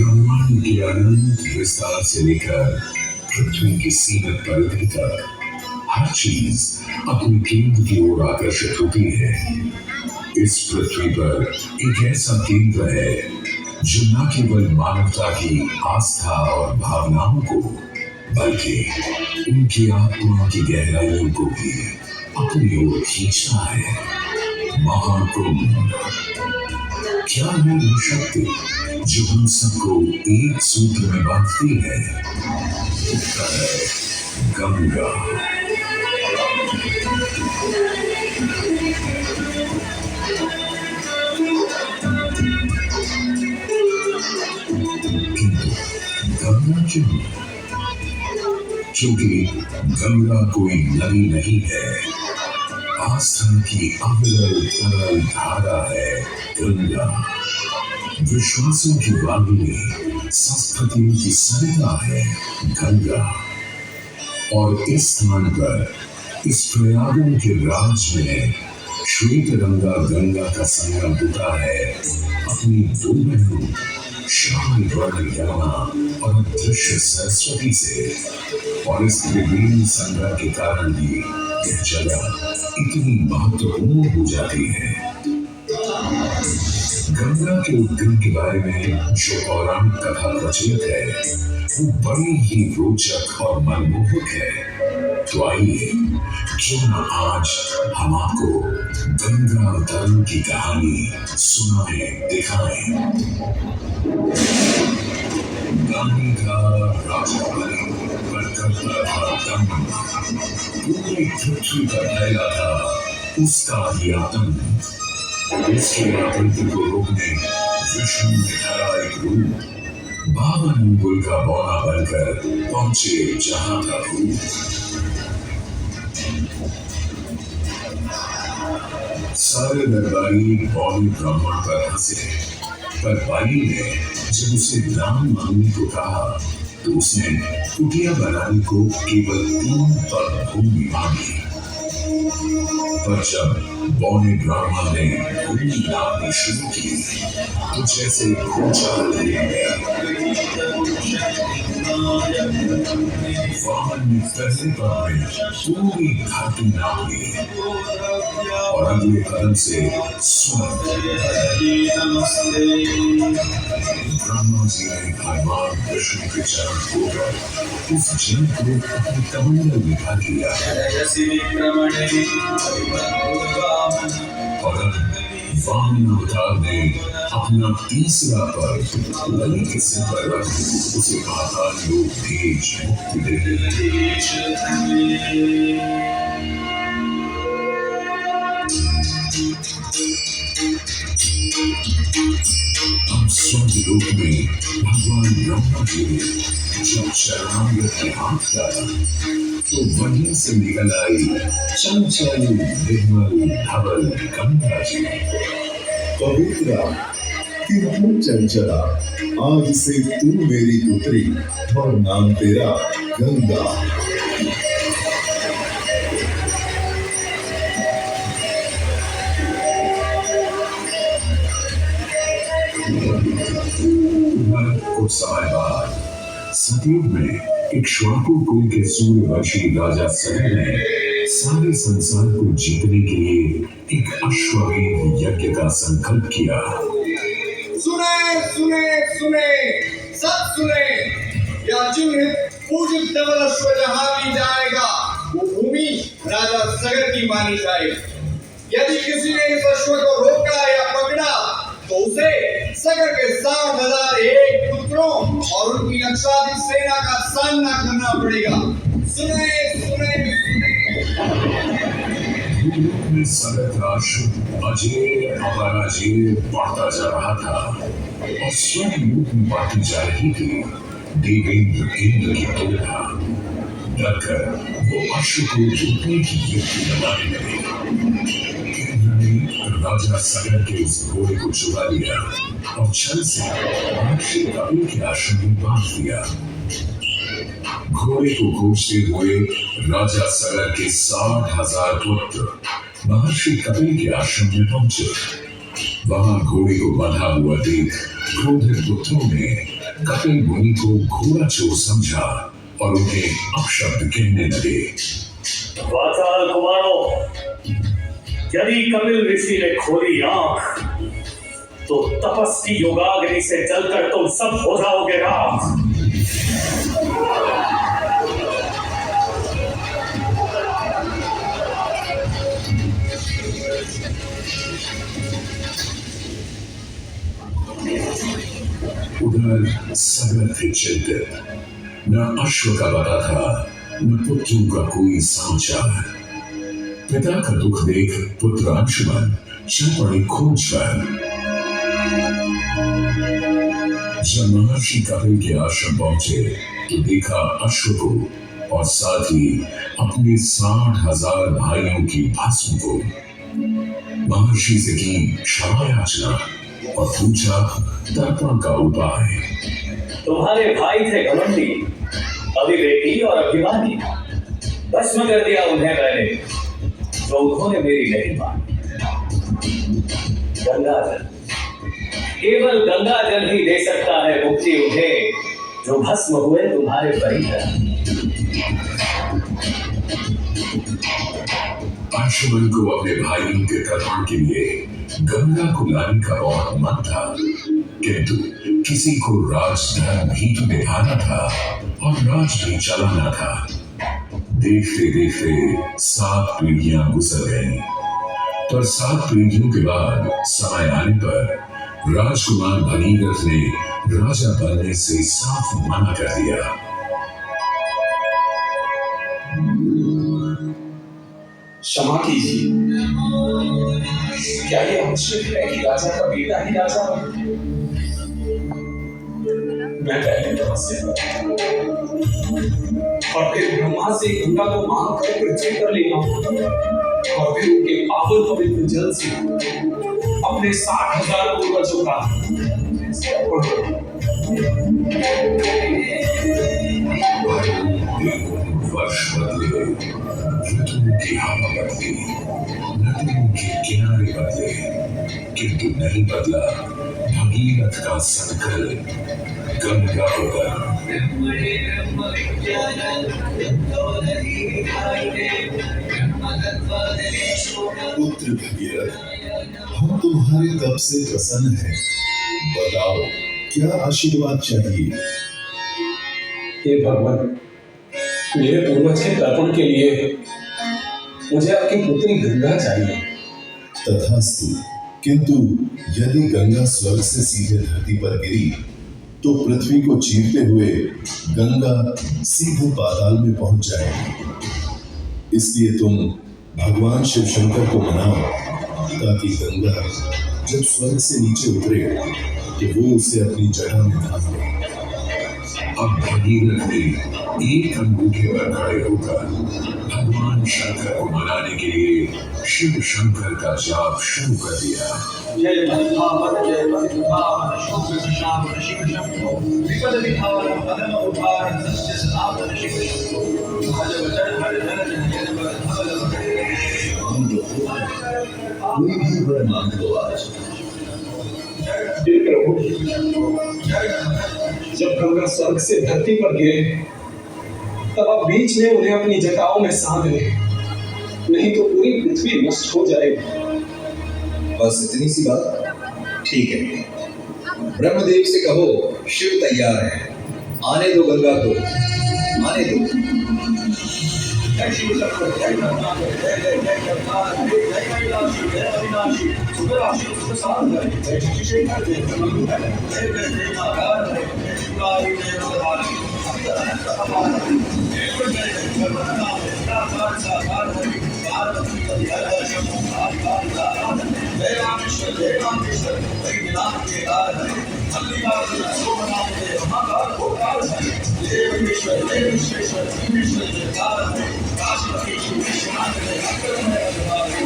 ब्रह्मांड के अनंत विस्तार से लेकर पृथ्वी की सीमित परिधि तक हर चीज अपने केंद्र की ओर आकर्षित होती है। इस पृथ्वी पर एक ऐसा केंद्र है जो न केवल मानवता की आस्था और भावनाओं को बल्कि उनकी आत्मा की गहराइयों को भी अपनी ओर खींचता है। महाकुंभ क्या है वो शक्ति जो हम सबको एक सूत्र में बांधती है? उत्तर है गंगा। किंतु गंगा क्यों? क्योंकि गंगा कोई नदी नहीं है, आस्था की अविरल तरल धारा है गंगा। विश्वासों की वागिनी, संस्कृतियों की सरिता है गंगा। और इस स्थान पर, इस प्रयागों के राज में श्वेत गंगा गंगा का संगम होता है अपनी दो बहनों श्यामल वर्ण यमुना और अदृश्य सरस्वती से। और इस विभिन्न संग्रह के कारण भी यह जगह इतनी महत्वपूर्ण हो जाती है। गंगा के उद्गम के बारे में जो पौराणिक कथा प्रचलित है वो बड़ी ही रोचक और मनमोहक है। तो आइए क्यों न आज हम आपको गंगा अवतरण की कहानी सुनाए दिखाएं। गांधी का राजा बने पर करता था दम, पूरी पृथ्वी पर फैला था उसका ही आतंक। उसके आतंक को रोकने विष्णु ने धरा एक रूप, 52 अंगुल का बौना बनकर पहुंचे जहां का भूत। सारे दरबारी बौने ब्राह्मण पर हंसे, पर बाली ने जब उसे दान मांगने को कहा तो उसने कुटिया बनाने को केवल 3 पग भूमि मांगी। पर जब बौने ब्राह्मण ने भूमि नापनी शुरू की तो जैसे भूचाल हिल गया। वामन ने पहले पग में पूरी धरती नाप ली और अगले कदम से स्वर्ग। ब्रह्मा जी ने भगवान विष्णु के चरण धोकर उस जल को अपने कमंडल में भर लिया और वामन अवतार ने अपना तीसरा पग ललित के सिर पर रख उसे पाताल लोक भेज मुक्ति दे दी। हम स्वर्ग लोक में भगवान ब्रह्मा जी ने जब शरणागत के हाथ डाला तो वहीं से निकल आई चंचल निर्मल धवल गंगा जी। पवित्रा किंतु चंचला, आज से तू मेरी पुत्री और नाम तेरा गंगा। कुछ समय बाद सतयुग में इक्ष्वाकु कुल के सूर्यवंशी राजा सगर ने सारे संसार को जीतने के लिए एक अश्वमेध यज्ञ का संकल्प किया। सुने सुने सुने सब सुने, यह चिन्हित पूजित धवल अश्व जहां भी जाएगा वो भूमि राजा सगर की मानी जाएगी। यदि किसी ने इस अश्व को रोका या पकड़ा तो उसे सगर के 60,001 पुत्रों और उनकी लक्षाधिक सेना का सामना करना पड़ेगा। सुने सुने सुने। सगर का अश्व अजय अपराजय बढ़ता जा रहा था और स्वयं रूप में बांटी जा रही थी देवेंद्र इंद्र की तुलना। डरकर वो अश्व को रोकने की युक्ति लगाने लगे। राजा सगर के उस घोड़े को चुरा लिया और छल से महर्षि कपिल के आश्रम में बांध दिया। घोड़े को खोजते हुए राजा सगर के 60,000 पुत्र महर्षि कपिल के आश्रम में पहुंचे। वहां घोड़े को बंधा हुआ देख क्रोधित पुत्रों ने कपिल मुनि को घोड़ा चोर समझा और उन्हें अपशब्द कहने लगे। वाचाल कुमारों, यदि कपिल ऋषि ने खोली आंख तो तपस्वी योगाग्नि से जलकर तुम सब हो जाओगे राख। उधर सगर थे चिंतित, न अश्व का पता था न पुत्रों का कोई समाचार। पिता का दुख देख पुत्र अंशुमन चल पड़े खोज पर। जब महर्षि कपिल के आश्रम पहुंचे तो देखा अश्व को और साथ ही अपने 60,000 भाइयों की भस्म को। महर्षि से की क्षमा याचना और पूछा तर्पण का उपाय। तुम्हारे भाई थे घमंडी, अविवेकी और अभिमानी। भस्म कर दिया उन्हें मैंने, तो उन्होंने मेरी नहीं मानी। गंगाजल, केवल गंगाजल ही दे सकता है मुक्ति उन्हें, जो भस्म हुए तुम्हारे परिजन। अंशुमन को अपने भाइयों के तर्पण के लिए गंगा को लाने का बहुत मन था, किंतु किसी को राजधर्म भी तो निभाना था और राज भी चलाना था। देखते देखते 7 पीढ़ियां गुजर गईं, पर 7 पीढ़ियों के बाद समय आने पर राजकुमार भगीरथ ने राजा बनने से साफ मना कर दिया। क्षमा कीजिए, क्या ये आवश्यक है कि राजा का बेटा ही राजा बने? मैं पहले तपस्या और फिर ब्रह्मा से गंगा को मांग कर पृथ्वी पर ले आऊं और फिर उनके पावन पवित्र जल से अपने 60,000 पूर्वजों का वर्ष बदले, ऋतुओं की हवा बदली, नदियों के किनारे बदले, किंतु नहीं बदला भगीरथ का संकल्प। गंगा उदर पुत्र भगीरथ, हम तुम्हारे तप से प्रसन्न हैं। बताओ क्या आशीर्वाद चाहिए? हे भगवान, मेरे पूर्वज के तर्पण के लिए मुझे आपकी पुत्री गंगा चाहिए। तथास्तु, किंतु यदि गंगा स्वर्ग से सीधे धरती पर गिरी तो पृथ्वी को चीरते हुए गंगा सीधे पाताल में पहुंच जाएगी। इसलिए तुम भगवान शिव शंकर को मनाओ ताकि गंगा जब स्वर्ग से नीचे उतरे तो वो उसे अपनी जटा में धाम ले। अब भगीरथ ने एक अंगूठे पर खड़े होकर भगवान शंकर को मनाने के लिए शिव शंकर का जाप शुरू कर दिया। जय मन्धावन जय मन्धावन शुभ शाम शिव शंभो विपद विधान पदम उद्धार सत्य सनातन शिव शंभो भज वचन हर धन जन धवल कोई भी वर मांग लो आज। हे प्रभु, जब गंगा स्वर्ग से धरती पर गिरे तब आप बीच में उन्हें अपनी जटाओं में साध ले, नहीं तो पूरी पृथ्वी नष्ट हो जाएगी। बस इतनी सी बात? ठीक है, ब्रह्मदेव से कहो शिव तैयार है, आने दो गंगा को, आने दो। जय शिव शंकर, जय गंगा, जय जय जय जगन्नाथ, जय जय कैलाशी, जय अविनाशी, सुखराशि सुख सागर, जय शशि शेखर, जय प्रभु है, जय जय जय नागार है, जय शिवरारि, जय भगवानी, अनंत अपार है, जय जय जय जगन्नाथ, साकार साकार है, पार्वती पति हर शंभु साकार साकार है, जय रामेश्वर, जय विनाथ के हार है, मल्लिकार्जुन सोमनाथ, जय महाकाल भोकाल है, जय विश्वेश्वर, जय विश्वेश्वर, विश्वेश्वर जय कार है, काशीपति शिव विश्वनाथ जय अग्रम है अग्रवाल है,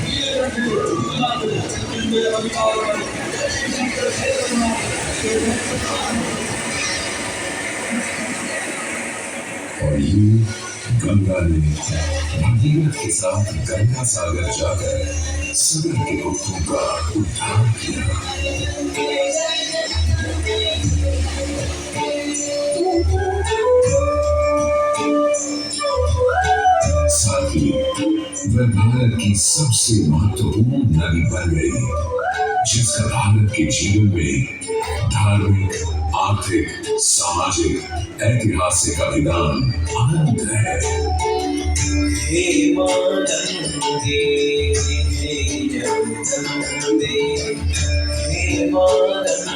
नीलकंठ रुद्रनाथ जय जय अविकार है, जय शिव शंकर जय रघुनाथ जय। और यूं गंगा ने भगीरथ के साथ गंगा सागर जाकर सगर के पुत्रों का उद्धार किया। साथ ही वह भारत की सबसे महत्वपूर्ण नदी बन गई, जिसका भारत के जीवन में धार्मिक, आर्थिक, सामाजिक, ऐतिहासिक अभिदान अनंत है। हे मां गंगे, हे जमुना, हे मां